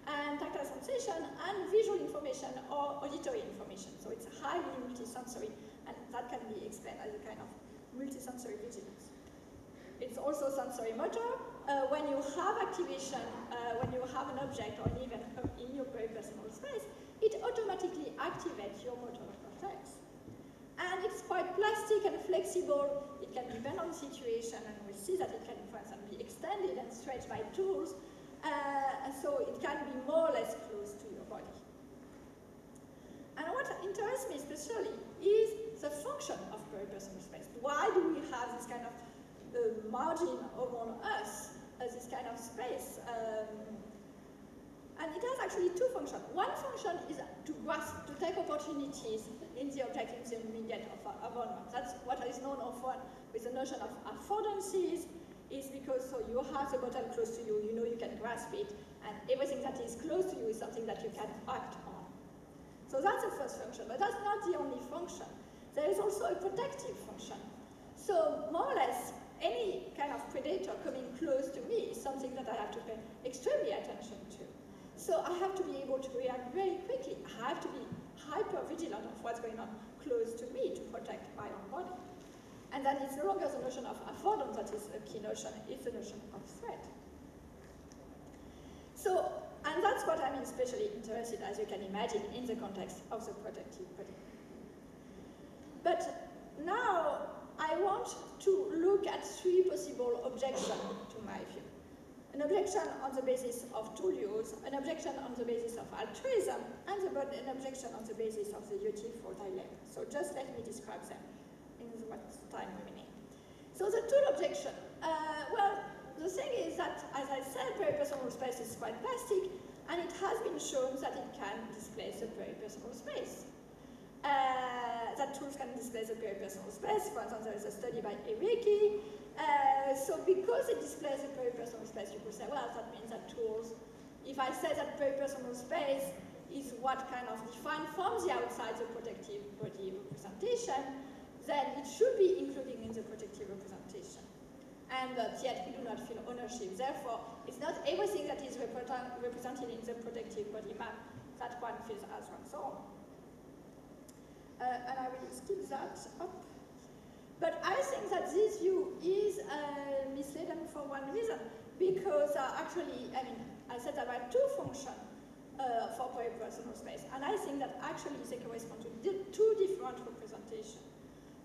and tactile sensation and visual information or auditory information. So it's highly multisensory, and that can be explained as a kind of multisensory vigilance. It's also sensory motor. When you have activation, when you have an object or an event in your peripersonal space, it automatically activates your motor cortex. And it's quite plastic and flexible. It can depend on the situation, and we see that it can, for instance, be extended and stretched by tools. So it can be more or less close to your body. And what interests me especially is the function of peripersonal space. Why do we have this kind of margin around us, this kind of space? And it has actually 2 functions. One function is to grasp, to take opportunities in the object, in the immediate environment. That's what is known often with the notion of affordances, is because so you have the bottle close to you, you know you can grasp it, and everything that is close to you is something that you can act on. So that's the first function, but that's not the only function. There is also a protective function. So more or less, any kind of predator coming close to me is something that I have to pay extremely attention to. So I have to be able to react very quickly. I have to be hyper vigilant of what's going on close to me to protect my own body. And then it's no longer the notion of affordance that is a key notion, it's the notion of threat. So, and that's what I'm especially interested, as you can imagine, in the context of the protective body. But now I want to look at 3 possible objections to my view. An objection on the basis of tool use, an objection on the basis of altruism, and an objection on the basis of the util for dilemma. So just let me describe them in what time remaining. So the tool objection, well, the thing is that, as I said, peripersonal space is quite plastic, and it has been shown that it can displace the peripersonal space. That tools can displace the peripersonal space. For instance, there is a study by Frédérique. So because it displays the peripersonal space, you could say, well, that means that tools, if I say that peripersonal space is what kind of defined from the outside the protective body representation, then it should be included in the protective representation. And yet we do not feel ownership. Therefore, it's not everything that is represented in the protective body map that one feels as one's own. And I will skip that up. But I think that this view is misleading for one reason, because actually, I mean, I said there are 2 functions for peripersonal space, and I think that actually they correspond to 2 different representations.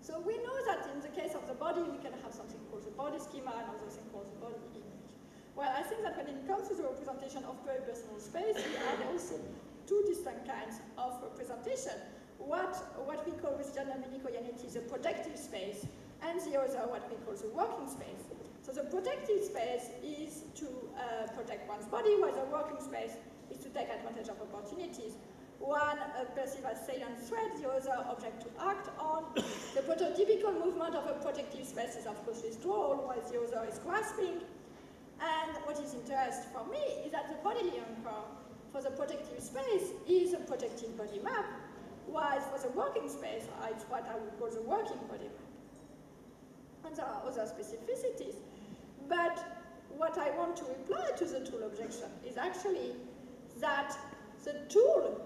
So we know that in the case of the body, we can have something called the body schema and another thing called the body image. Well, I think that when it comes to the representation of peripersonal space, we have also 2 distinct kinds of representation. What we call with gender Domenico-Iannetti the protective space, and the other what we call the working space. So the protective space is to protect one's body, while the working space is to take advantage of opportunities. One perceived as salient threat, the other object to act on. The prototypical movement of a protective space is of course withdrawal, while the other is grasping. And what is interesting for me is that the bodily anchor for the protective space is a protective body map, while for the working space, it's what I would call the working body map. And there are other specificities. But what I want to reply to the tool objection is actually that the tool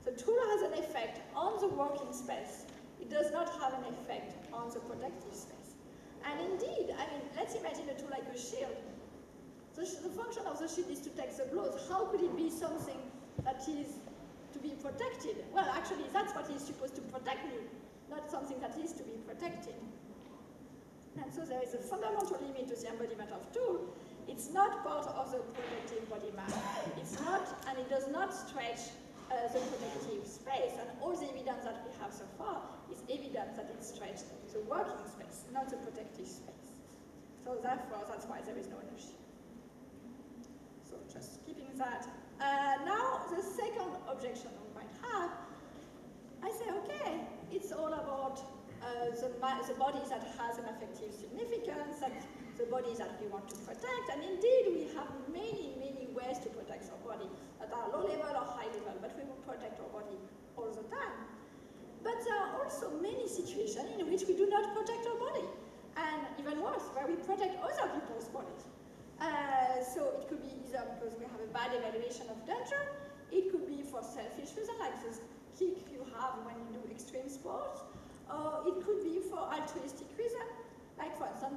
the tool has an effect on the working space. It does not have an effect on the protective space. And indeed, I mean, let's imagine a tool like a shield. The function of the shield is to take the blows. How could it be something that is to be protected? Well, actually, that's what is supposed to protect me, not something that is to be protected. And so there is a fundamental limit to the embodiment of tool It's not part of the projective body map. It's not, and it does not stretch the projective space. And all the evidence that we have so far is evidence that it stretches the working space, not the protective space. So therefore, that's why there is no ownership. So just keeping that. Now, the second objection we might have, I say, okay, it's all about the bodies that has an affective significance, and the bodies that we want to protect. And indeed, we have many, many ways to protect our body that are low level or high level, but we will protect our body all the time. But there are also many situations in which we do not protect our body. And even worse, where we protect other people's bodies. So it could be either because we have a bad evaluation of danger, it could be for selfish reasons, like the kick you have when you do extreme sports, or it could be for altruistic reasons, like for instance,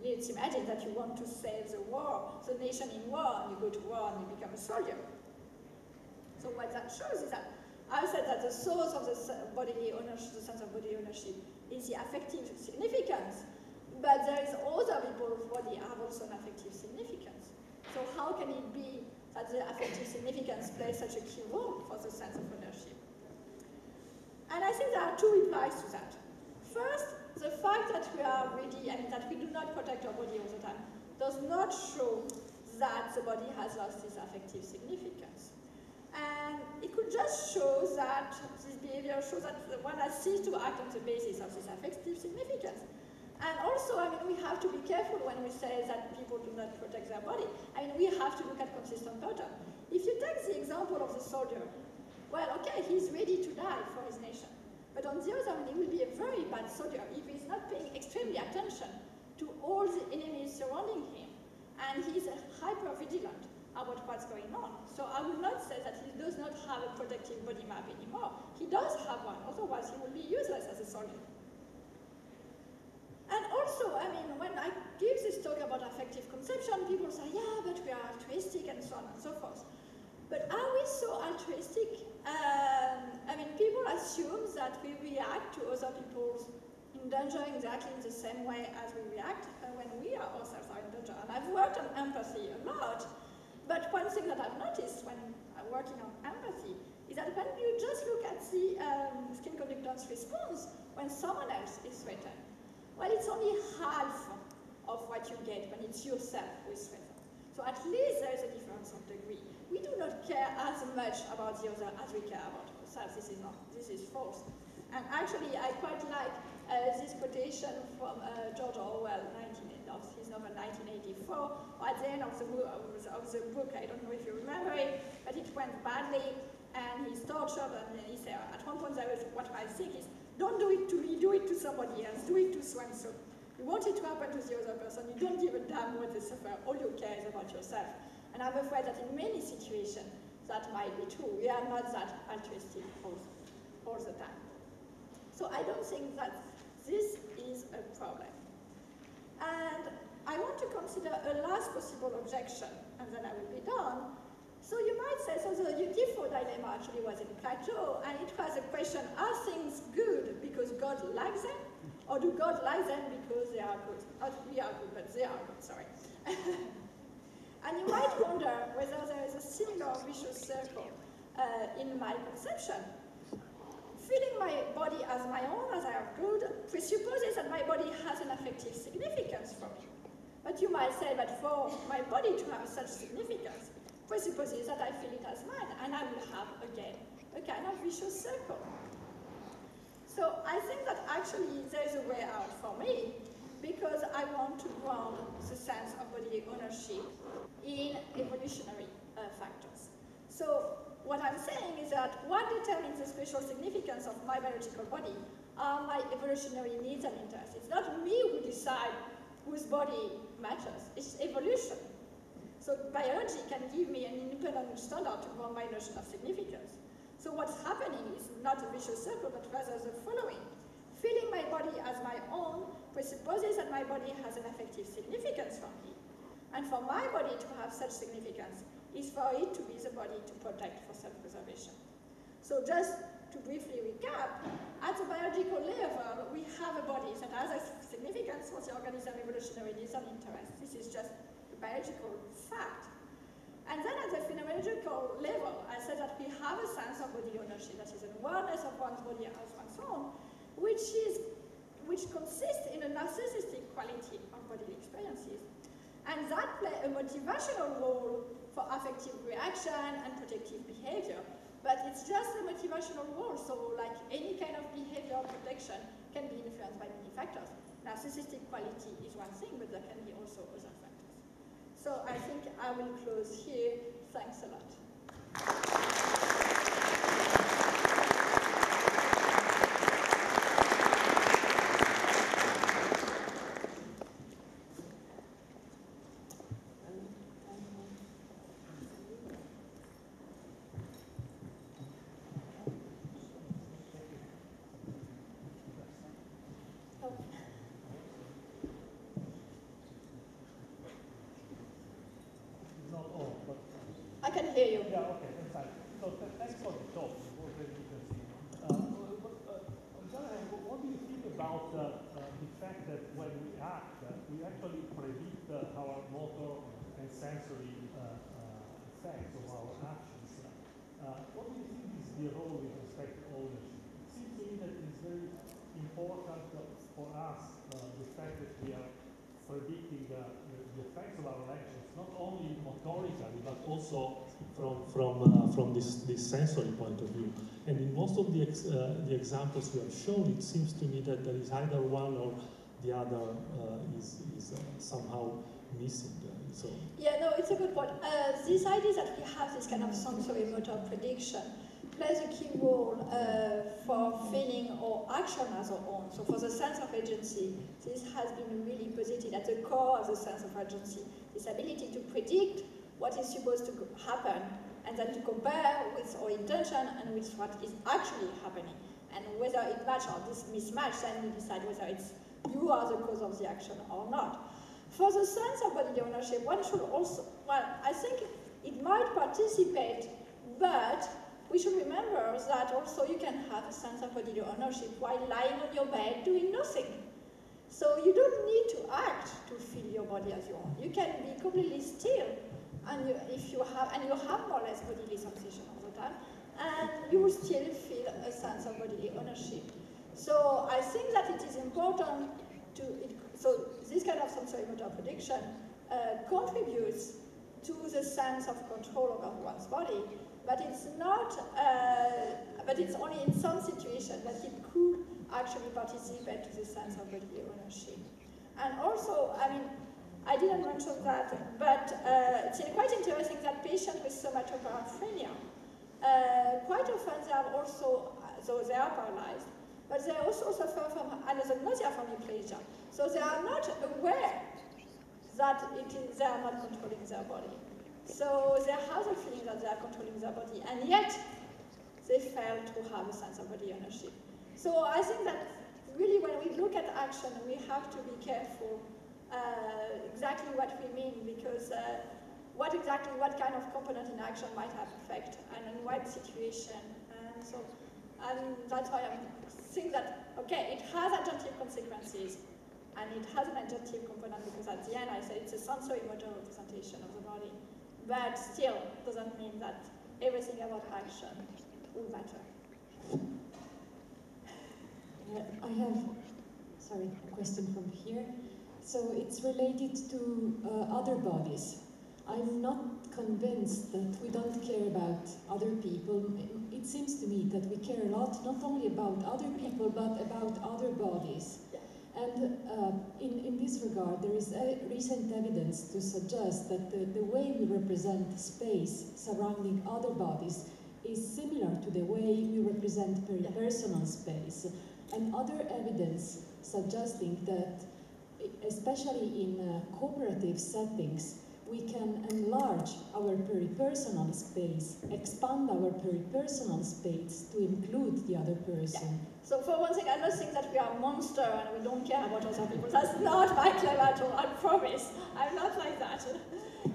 let's imagine that you want to save the nation in war, and you go to war and you become a soldier. So what that shows is that I said that the source of the bodily ownership, the sense of bodily ownership, is the affective significance. But there is other people's body have also an affective significance. So how can it be that the affective significance plays such a key role for the sense of ownership? And I think there are two replies to that. First, the fact that we are ready and that we do not protect our body all the time does not show that the body has lost its affective significance. And it could just show that this behavior shows that one has ceased to act on the basis of this affective significance. And also, I mean, we have to be careful when we say that people do not protect their body. I mean, we have to look at consistent pattern. If you take the example of the soldier, well, okay, he's ready to die for his nation. But on the other hand, he will be a very bad soldier if he's not paying extremely attention to all the enemies surrounding him. And he's hyper-vigilant about what's going on. So I would not say that he does not have a protective body map anymore. He does have one, otherwise he will be useless as a soldier. And also, I mean, when I give this talk about affective conception, people say, yeah, but we are altruistic and so on and so forth. But are we so altruistic? I mean, people assume that we react to other people's in danger exactly in the same way as we react when we ourselves are in danger. And I've worked on empathy a lot, but one thing that I've noticed when I'm working on empathy is that when you just look at the skin conductance response when someone else is threatened, well, it's only half of what you get when it's yourself who is threatened. So at least there is a difference of degree. We do not care as much about the other as we care about ourselves. This is false. And actually, I quite like this quotation from George Orwell, his novel 1984. At the end of the book, I don't know if you remember it, but it went badly, and he's tortured, and he said, at one point, what I think is, don't do it to me, do it to somebody else, do it to so-and-so. You want it to happen to the other person, you don't give a damn what they suffer, all you care is about yourself. And I'm afraid that in many situations, that might be true. We are not that altruistic all the time. So I don't think that this is a problem. And I want to consider a last possible objection, and then I will be done. So you might say, so the default dilemma actually was in Plato, and it was a question, are things good because God likes them, or do God like them because they are good? Not we are good, but they are good, sorry. And you might wonder whether there is a similar vicious circle in my conception. Feeling my body as my own, as I am good, presupposes that my body has an affective significance for me. But you might say that for my body to have such significance, presupposes that I feel it as mine, and I will have, again, a kind of vicious circle. So I think that actually there is a way out for me, because I want to ground the sense of bodily ownership in evolutionary factors. So what I'm saying is that what determines the spatial significance of my biological body are my evolutionary needs and interests. It's not me who decide whose body matters, it's evolution. So biology can give me an independent standard to ground my notion of significance. So what's happening is not a vicious circle, but rather the following. Feeling my body as my own presupposes that my body has an affective significance for me. And for my body to have such significance is for it to be the body to protect for self-preservation. So just to briefly recap, at the biological level, we have a body that has a significance for the organism evolutionary needs and interests. This is just a biological fact. And then at the phenomenological level, I said that we have a sense of bodily ownership, that is an awareness of one's body as one's own, which consists in a narcissistic quality of bodily experiences. And that plays a motivational role for affective reaction and protective behavior. But it's just a motivational role, so like any kind of behavioral protection can be influenced by many factors. Narcissistic quality is one thing, but there can be also other factors. So I think I will close here. Thanks a lot. I can hear you. Yeah, okay, that's fine. So thanks for the talk. It was very interesting. On the other hand, what do you think about the fact that when we act, we actually predict our motor and sensory effects of our actions? What do you think is the role with respect to ownership? It seems to me that it's very important for us, the fact that we are predicting the effects of our actions, not only motorically, but also from this sensory point of view. And in most of the examples we have shown, it seems to me that there is either one or the other is somehow missing. So. Yeah, no, it's a good point. This idea that we have this kind of sensory motor prediction plays a key role for feeling or action as our own. So for the sense of agency, this has been really posited at the core of the sense of agency. This ability to predict what is supposed to happen and then to compare with our intention and with what is actually happening. And whether it matches or this mismatch, then we decide whether it's you are the cause of the action or not. For the sense of bodily ownership, one should also, well, I think it might participate, but we should remember that also you can have a sense of bodily ownership while lying on your bed doing nothing. So you don't need to act to feel your body as your own. You can be completely still, and you have more or less bodily sensation all the time, and you will still feel a sense of bodily ownership. So I think that it is important to, so this kind of sensory motor prediction contributes to the sense of control over one's body, but it's not, but it's only in some situations that it could actually participate to the sense of bodily ownership. And also, I mean, I didn't mention that, but it's quite interesting that patients with somatoparaphrenia, quite often they have also, so they are paralyzed, but they also suffer from anosognosia from hemiplegia. So they are not aware that they are not controlling their body. So they have the feeling that they are controlling their body, and yet they fail to have a sense of body ownership. So I think that really when we look at action, we have to be careful exactly what we mean, because what kind of component in action might have effect, and in what situation. And so that's why I think that, okay, it has adjunctive consequences, and it has an adjunctive component, because at the end I said it's a sensory motor representation of the body, but still doesn't mean that everything about action will matter. I have, a question from here. So it's related to other bodies. I'm not convinced that we don't care about other people. It seems to me that we care a lot, not only about other people, but about other bodies. And in this regard, there is recent evidence to suggest that the way we represent space surrounding other bodies is similar to the way we represent personal space. And other evidence suggesting that, especially in cooperative settings, we can enlarge our peripersonal space, expand our peripersonal space to include the other person. Yeah. So for one thing, I'm not saying that we are a monster and we don't care about other people. That's not my claim at all, I promise. I'm not like that.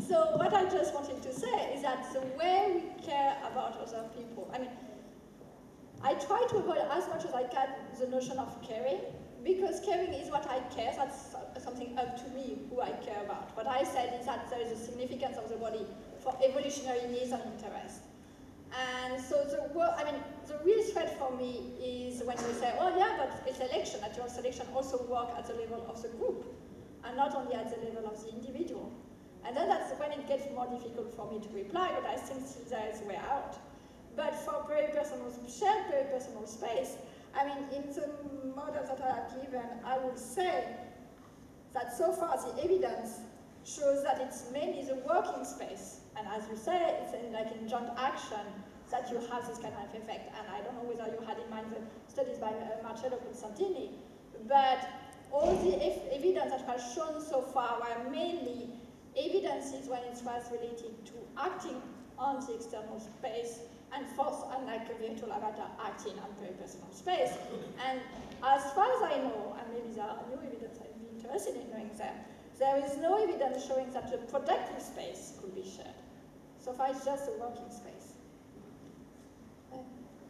So what I just wanted to say is that the way we care about other people, I mean, I try to avoid as much as I can the notion of caring, because caring is what I care, that's something up to me who I care about. What I said is that there is a significance of the body for evolutionary needs and interests. And so the real threat for me is when we say, oh yeah, but a selection, natural selection also work at the level of the group, and not only at the level of the individual. And then that's when it gets more difficult for me to reply, but I think still there is a way out. But for shared peripersonal space, I mean, in the models that I have given, I would say that so far the evidence shows that it's mainly the working space. And as you say, it's like in joint action that you have this kind of effect. And I don't know whether you had in mind the studies by Marcello Costantini, but all the evidence that was shown so far were mainly evidences when it was related to acting on the external space and force, unlike a virtual avatar, acting on peripersonal space. And as far as I know, and maybe there are new evidence, I'd be interested in knowing them, there is no evidence showing that the protective space could be shared. So far it's just a working space.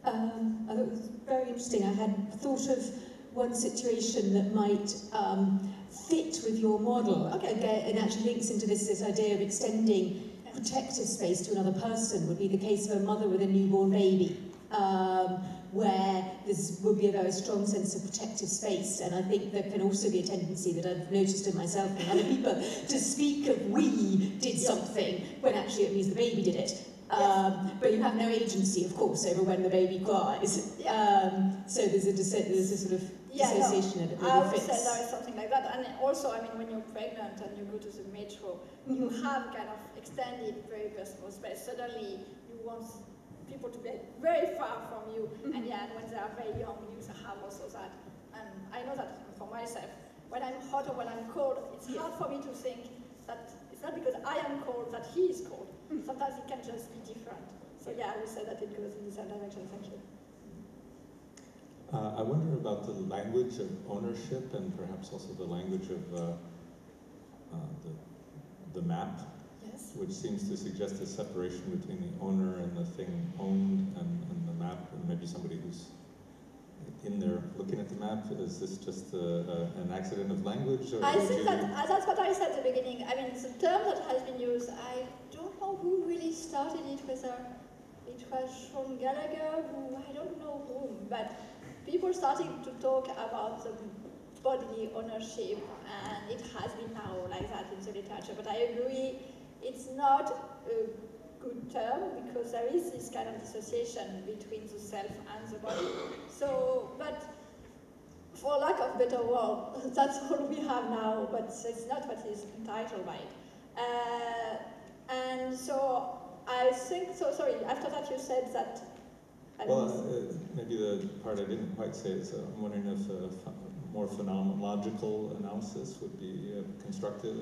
I thought it was very interesting. I had thought of one situation that might fit with your model. Okay. And actually links into this idea of extending protective space to another person would be the case of a mother with a newborn baby, where there would be a very strong sense of protective space. And I think there can also be a tendency that I've noticed in myself and other people to speak of we did something when actually it means the baby did it. But you have no agency, of course, over when the baby cries. So there's a sort of dissociation that I would fits. say there is something like that. And also, I mean, when you're pregnant and you go to the metro, you have kind of extended very personal space. Suddenly, you want people to be very far from you. And when they are very young, you have also that. And I know that for myself, when I'm hot or when I'm cold, it's hard for me to think that it's not because I am cold that he is cold. Sometimes it can just be different. So I would say that it goes in the same direction. Thank you. I wonder about the language of ownership and perhaps also the language of the map, which seems to suggest a separation between the owner and the thing owned and the map, and maybe somebody who's in there looking at the map. Is this just an accident of language? Or I think that's what I said at the beginning. I mean, the term that has been used, I don't know who really started it, whether it was Sean Gallagher, who, I don't know whom, but people started to talk about the bodily ownership, and it has been now like that in the literature. But I agree, it's not a good term because there is this kind of dissociation between the self and the body. So, but for lack of better word, that's all we have now, but it's not what is entitled by it. And so I think, sorry, after that you said that... maybe the part I didn't quite say is I'm wondering if a more phenomenological analysis would be constructive.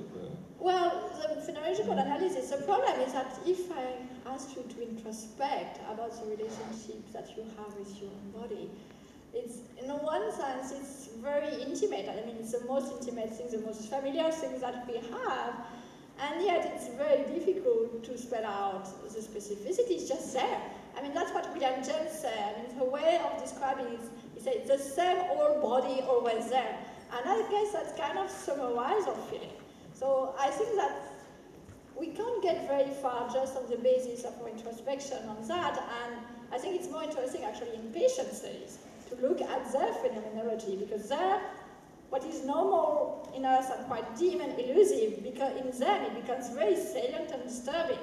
Well, the phenomenological analysis, the problem is that if I ask you to introspect about the relationship that you have with your own body, it's, in one sense, it's very intimate. I mean, it's the most intimate thing, the most familiar thing that we have, and yet it's very difficult to spell out the specificity. It's just there. I mean, that's what William James said. I mean, the way of describing it, he said, it's the same old body always there. And I guess that's kind of summarizes our feeling. So I think that we can't get very far just on the basis of our introspection on that, and I think it's more interesting actually in patient studies to look at their phenomenology, because there, what is normal in us and quite dim and elusive, because in them it becomes very salient and disturbing.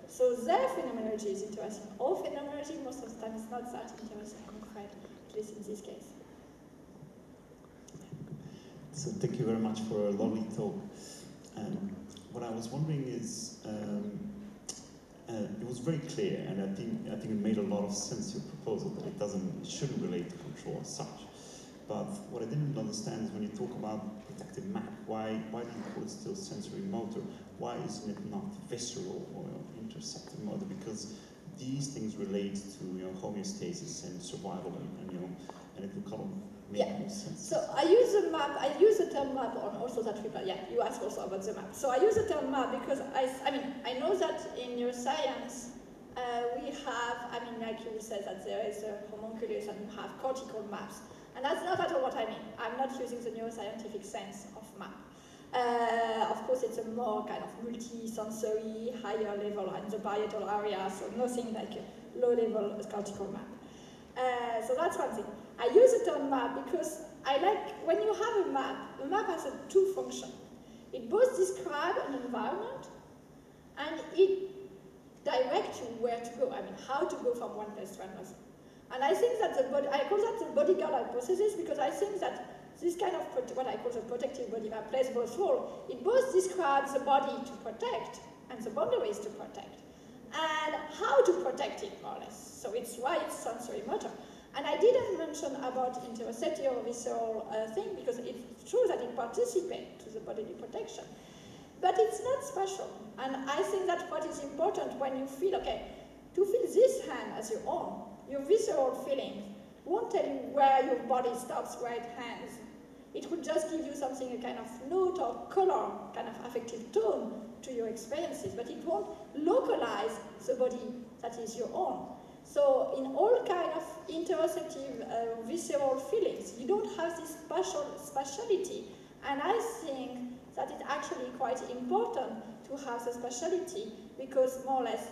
So their phenomenology is interesting. Our phenomenology most of the time is not that interesting, I'm afraid, at least in this case. So thank you very much for a lovely talk. What I was wondering is, it was very clear, and I think it made a lot of sense, your proposal, that it shouldn't relate to control as such. But what I didn't understand is when you talk about protective map, why do you call it still sensory motor? Why isn't it not visceral or interoceptive motor? Because these things relate to homeostasis and survival, and it would kind of make more sense. So I use the term map on also that reply. Yeah, you asked also about the map. So I use the term map because I know that in neuroscience we have, like you said, that there is a homunculus and you have cortical maps. And that's not at all what I mean. I'm not using the neuroscientific sense of map. Of course, it's a more kind of multi-sensory, higher level in the parietal area, so nothing like a low-level cortical map. So that's one thing. I use the term map because I like, when you have a map has two functions. It both describes an environment and it directs you where to go, I mean, how to go from one place to another. And I think that I call that the bodyguard hypothesis because I think that this kind of, what I call the protective body map, plays both roles. It both describes the body to protect and the boundaries to protect, and how to protect it, more or less. So it's why it's sensory motor. And I didn't mention about interoceptive visceral thing because it's true that it participates to the bodily protection. But it's not special. And I think that what is important when you feel, okay, to feel this hand as your own, your visceral feelings won't tell you where your body stops, where it ends. It will just give you something, a kind of note or color, kind of affective tone to your experiences, but it won't localize the body that is your own. So in all kind of interoceptive visceral feelings, you don't have this spatiality. And I think that it's actually quite important to have the spatiality because more or less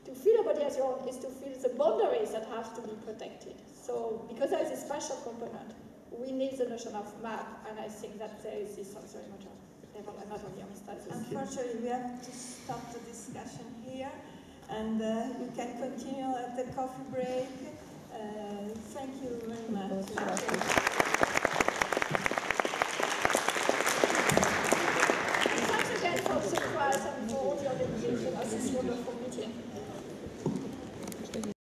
to feel a body as your own is to feel the boundaries that have to be protected. So because there is a spatial component, we need the notion of map, and I think that there is this sensory motor level and not only homeostasis. Unfortunately, we have to stop the discussion here, and you can continue at the coffee break. Thank you very much.